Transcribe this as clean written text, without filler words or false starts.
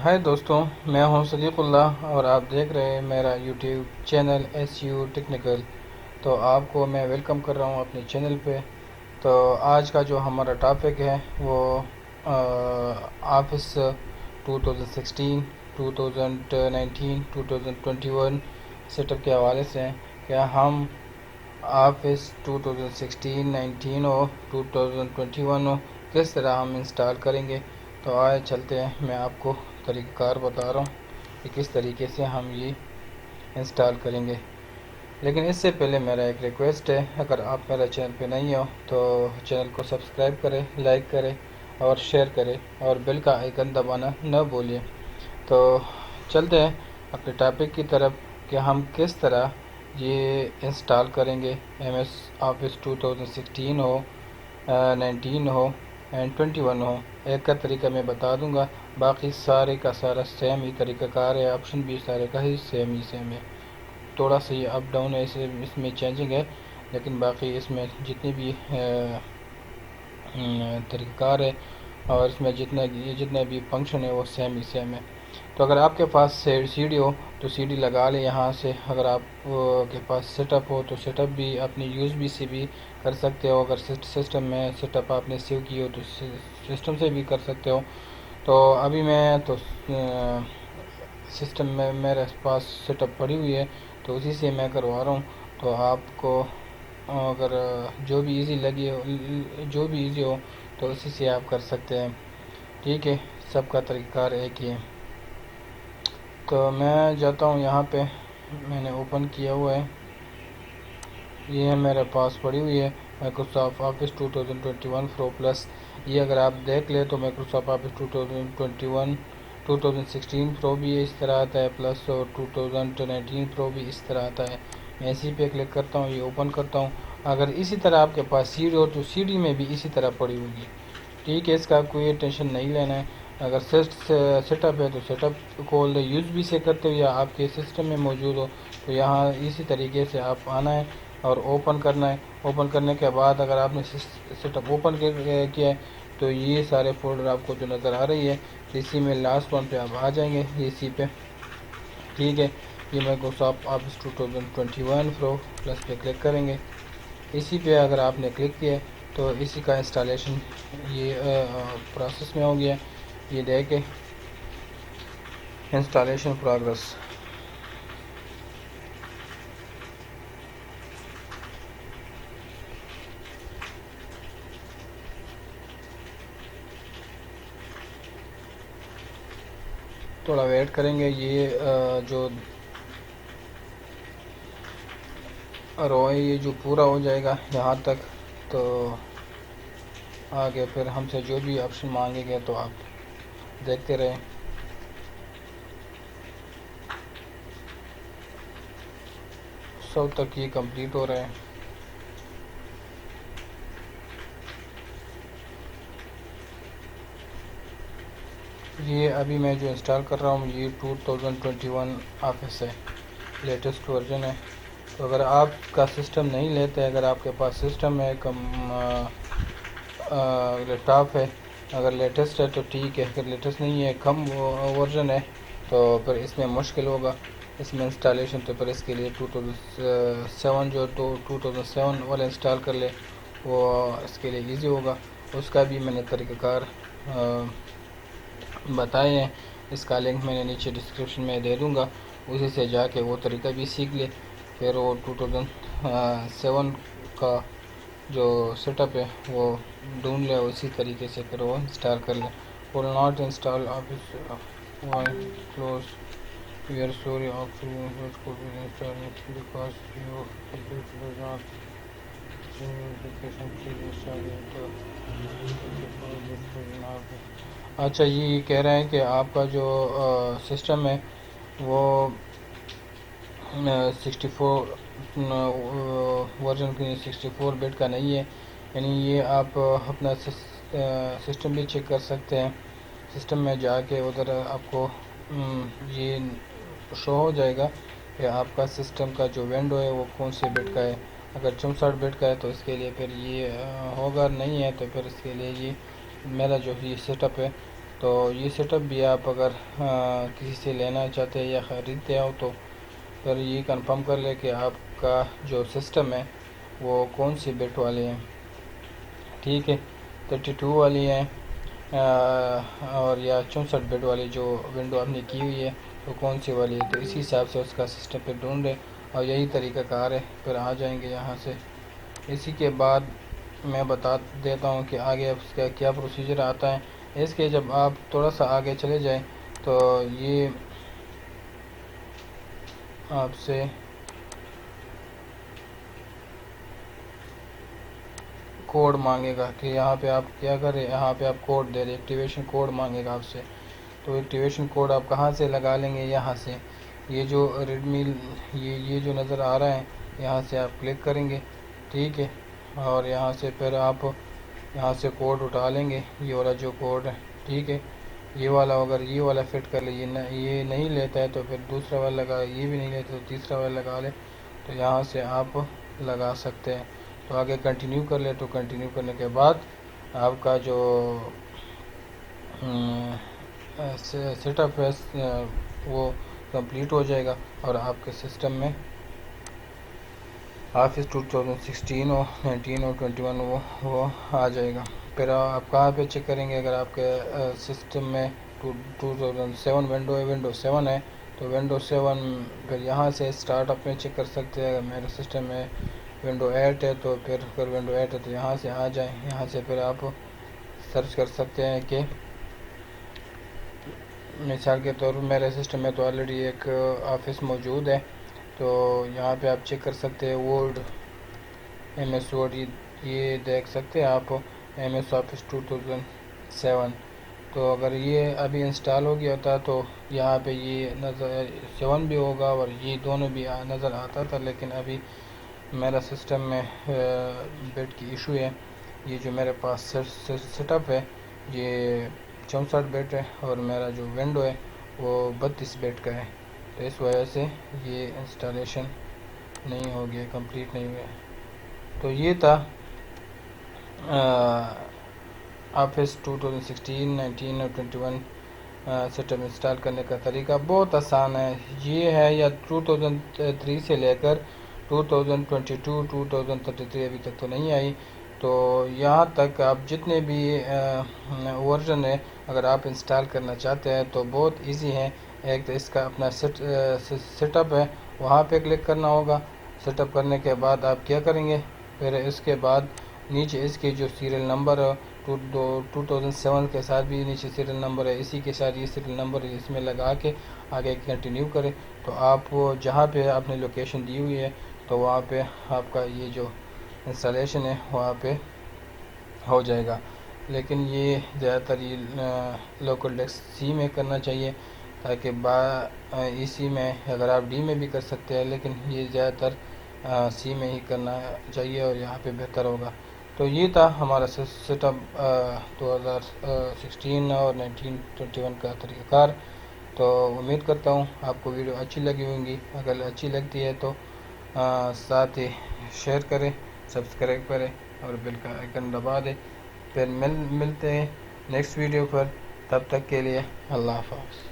ہائے دوستوں، میں ہوں صدیق اللہ اور آپ دیکھ رہے ہیں میرا YouTube channel S you technical. تو آپ کو میں ویلکم کر رہا ہوں اپنے چینل پہ۔ تو آج کا جو ہمارا ٹاپک ہے وہ آفس 2016 2019 2021 سیٹ اپ کے حوالے سے ہیں کہ ہم آفس 2016 19 اور 2021 کس طرح ہم انسٹال کریں گے۔ تو آئے چلتے ہیں، میں آپ کو طریقہ کار بتا رہا ہوں کہ کس طریقے سے ہم یہ انسٹال کریں گے۔ لیکن اس سے پہلے میرا ایک ریکویسٹ ہے، اگر آپ میرا چینل پہ نہیں ہو تو چینل کو سبسکرائب کریں، لائک کریں اور شیئر کریں اور بیل کا آئیکن دبانا نہ بھولیں۔ تو چلتے ہیں اپنے ٹاپک کی طرف کہ ہم کس طرح یہ انسٹال کریں گے۔ ایم ایس آفس 2016 ہو، 19 ہو اینڈ 21 ہو، ایک کا طریقہ میں بتا دوں گا، باقی سارے کا سارا سیم ہی طریقہ کار ہے، آپشن بھی سارے کا ہی سیم ہے۔ تھوڑا سا یہ اپ ڈاؤن ہے، اس میں چینجنگ ہے، لیکن باقی اس میں جتنی بھی طریقہ کار ہے اور اس میں جتنے بھی فنکشن ہے وہ سیم ہے۔ تو اگر آپ کے پاس سی ڈی ہو تو سی ڈی لگا لیں یہاں سے، اگر آپ کے پاس سیٹ اپ ہو تو سیٹ اپ بھی اپنی یو ایس بی سے بھی کر سکتے ہو، اگر سسٹم میں سیٹ اپ آپ نے سیو کی ہو تو سسٹم سے بھی کر سکتے ہو۔ تو ابھی میں تو سسٹم میں میرے پاس سیٹ اپ پڑی ہوئی ہے تو اسی سے میں کروا رہا ہوں۔ تو آپ کو اگر جو بھی ایزی ہو تو اسی سے آپ کر سکتے ہیں، ٹھیک ہے، سب کا طریقہ کار ایک ہی ہے۔ تو میں جاتا ہوں، یہاں پہ میں نے اوپن کیا ہوا ہے، یہ ہے میرے پاس پڑی ہوئی ہے مائکروسافٹ آفس 2021 پرو پلس۔ یہ اگر آپ دیکھ لیں تو مائکروسافٹ آفس 2016 پرو بھی اس طرح آتا ہے پلس، اور 2019 پرو بھی اس طرح آتا ہے۔ میں اسی پہ کلک کرتا ہوں، یہ اوپن کرتا ہوں۔ اگر اسی طرح آپ کے پاس سی ڈی ہو تو سی ڈی میں بھی اسی طرح پڑی ہوگی، ٹھیک ہے، اس کا کوئی ٹینشن نہیں لینا ہے۔ اگر سیٹ اپ ہے تو سیٹ اپ کال یو ایس بی سے کرتے ہو یا آپ کے سسٹم میں موجود ہو تو یہاں اسی طریقے سے آپ آنا ہے اور اوپن کرنا ہے۔ اوپن کرنے کے بعد اگر آپ نے سیٹ اپ اوپن کیا ہے تو یہ سارے فولڈر آپ کو جو نظر آ رہی ہے، اسی میں لاسٹ ون پہ آپ آ جائیں گے، اسی پہ، ٹھیک ہے۔ یہ مائکروسافٹ آفس 2021 پرو پلس پہ کلک کریں گے۔ اسی پہ اگر آپ نے کلک کیا تو اسی کا انسٹالیشن یہ پروسیس میں ہو گیا، یہ دیکھیں انسٹالیشن پروگرس۔ تھوڑا ویٹ کریں گے، یہ جو رو ہے یہ جو پورا ہو جائے گا یہاں تک، تو آگے پھر ہم سے جو بھی آپشن مانگے گے تو آپ دیکھتے رہیں۔ سب تک یہ کمپلیٹ ہو رہے ہیں۔ یہ ابھی میں جو انسٹال کر رہا ہوں یہ 2021 آفس ہے، لیٹسٹ ورژن ہے۔ تو اگر آپ کا سسٹم نہیں لیتے، اگر آپ کے پاس سسٹم ہے لیپ ٹاپ ہے، اگر لیٹسٹ ہے تو ٹھیک ہے، اگر لیٹسٹ نہیں ہے، کم ورژن ہے تو پھر اس میں مشکل ہوگا اس میں انسٹالیشن۔ تو پھر اس کے لیے 2007 جو 2007 والا انسٹال کر لے، وہ اس کے لیے ایزی ہوگا۔ اس کا بھی میں نے طریقہ کار بتائے ہیں، اس کا لنک میں نے نیچے ڈسکرپشن میں دے دوں گا، اسی سے جا کے وہ طریقہ بھی سیکھ لے، پھر وہ 2007 کا جو سیٹ اپ ہے وہ ڈھونڈ لے، اسی طریقے سے پھر وہ انسٹال کر لے۔ will not install office while close. We are sorry of it could be installed because your computer does not application please install it. اچھا، یہ کہہ رہے ہیں کہ آپ کا جو سسٹم ہے وہ 64 ورژن کی 64 بٹ کا نہیں ہے، یعنی یہ آپ اپنا سسٹم بھی چیک کر سکتے ہیں۔ سسٹم میں جا کے ادھر آپ کو یہ شو ہو جائے گا کہ آپ کا سسٹم کا جو ونڈو ہے وہ کون سی بٹ کا ہے۔ اگر 64 بٹ کا ہے تو اس کے لیے پھر یہ ہوگا، نہیں ہے تو پھر اس کے لیے یہ میرا جو یہ سیٹ اپ ہے تو یہ سیٹ اپ بھی آپ اگر کسی سے لینا چاہتے ہیں یا خریدتے ہو تو پھر یہ کنفرم کر لیں کہ آپ کا جو سسٹم ہے وہ کون سی بٹ والے ہیں، ٹھیک ہے، 32 والی ہیں اور یا 64 بٹ والی جو ونڈو آپ نے کی ہوئی ہے وہ کون سی والی ہے، تو اسی حساب سے اس کا سسٹم پہ ڈھونڈیں اور یہی طریقہ کار ہے، پھر آ جائیں گے یہاں سے۔ اسی کے بعد میں بتا دیتا ہوں کہ آگے اب اس کا کیا پروسیجر آتا ہے۔ اس کے جب آپ تھوڑا سا آگے چلے جائیں تو یہ آپ سے کوڈ مانگے گا کہ یہاں پہ آپ کیا کریں، یہاں پہ آپ کوڈ دے دیں، ایکٹیویشن کوڈ مانگے گا آپ سے۔ تو ایکٹیویشن کوڈ آپ کہاں سے لگا لیں گے، یہاں سے یہ جو ریڈمی یہ جو نظر آ رہا ہے یہاں سے آپ کلک کریں گے، ٹھیک ہے، اور یہاں سے پھر آپ یہاں سے کوڈ اٹھا لیں گے، یہ والا جو کوڈ ہے، ٹھیک ہے، یہ والا اگر یہ والا فٹ کر لے، یہ نہیں لیتا ہے تو پھر دوسرا والا لگا، یہ بھی نہیں لیتا تو تیسرا والا لگا لے، تو یہاں سے آپ لگا سکتے ہیں۔ تو آگے کنٹینیو کر لے، تو کنٹینیو کرنے کے بعد آپ کا جو سیٹ اپ ہے وہ کمپلیٹ ہو جائے گا اور آپ کے سسٹم میں آفس 2016 اور 19 اور 21 وہ آ جائے گا۔ پھر آپ کہاں پہ چیک کریں گے، اگر آپ کے سسٹم میں 2007 ونڈو ہے، ونڈو 7 ہے تو ونڈو 7 پھر یہاں سے اسٹارٹ اپ میں چیک کر سکتے ہیں۔ اگر میرے سسٹم میں ونڈو 8 ہے تو پھر اگر ونڈو 8 ہے تو یہاں سے آ جائیں، یہاں سے پھر آپ سرچ کر سکتے ہیں کہ مثال کے طور پر میرے سسٹم میں تو آلریڈی ایک آفس موجود ہے، تو یہاں پہ آپ چیک کر سکتے ہیں ورڈ، ایم ایس ورڈ، یہ دیکھ سکتے ہیں آپ ایم ایس آفس 2007۔ تو اگر یہ ابھی انسٹال ہو گیا ہوتا تو یہاں پہ یہ نظر 7 بھی ہوگا اور یہ دونوں بھی نظر آتا تھا، لیکن ابھی میرا سسٹم میں بٹ کی ایشو ہے۔ یہ جو میرے پاس سیٹ اپ ہے یہ 64 بٹ ہے اور میرا جو ونڈو ہے وہ 32 بٹ کا ہے، تو اس وجہ سے یہ انسٹالیشن نہیں ہو گیا، کمپلیٹ نہیں ہوا۔ تو یہ تھا آفس 2016، 19 اور 21 سسٹم انسٹال کرنے کا طریقہ بہت آسان ہے۔ یہ ہے یا 2003 سے لے کر 2022 2033 ابھی تک تو نہیں آئی، تو یہاں تک آپ جتنے بھی ورژن ہے اگر آپ انسٹال کرنا چاہتے ہیں تو بہت ایزی ہے۔ ایک تو اس کا اپنا سیٹ اپ ہے، وہاں پہ کلک کرنا ہوگا۔ سیٹ اپ کرنے کے بعد آپ کیا کریں گے، پھر اس کے بعد نیچے اس کے جو سیریل نمبر ہے 2007 کے ساتھ بھی نیچے سیریل نمبر ہے، اسی کے ساتھ یہ سیریل نمبر اس میں لگا کے آگے کنٹینیو کریں، تو آپ جہاں پہ آپ نے لوکیشن دی ہوئی ہے تو وہاں پہ آپ کا یہ جو انسٹالیشن ہے وہاں پہ ہو جائے گا۔ لیکن یہ زیادہ تر یہ لوکل ڈیسک سی میں کرنا چاہیے، تاکہ ای سی میں اگر آپ ڈی میں بھی کر سکتے ہیں، لیکن یہ زیادہ تر سی میں ہی کرنا چاہیے اور یہاں پہ بہتر ہوگا۔ تو یہ تھا ہمارا سیٹ اپ 2016 اور 1921 کا طریقہ کار۔ تو امید کرتا ہوں آپ کو ویڈیو اچھی لگی ہوں گی، اگر اچھی لگتی ہے تو ساتھ ہی شیئر کریں، سبسکرائب کریں اور بیل کا آئیکن دبا دیں۔ پھر ملتے ہیں نیکسٹ ویڈیو پر، تب تک کے لیے اللہ حافظ۔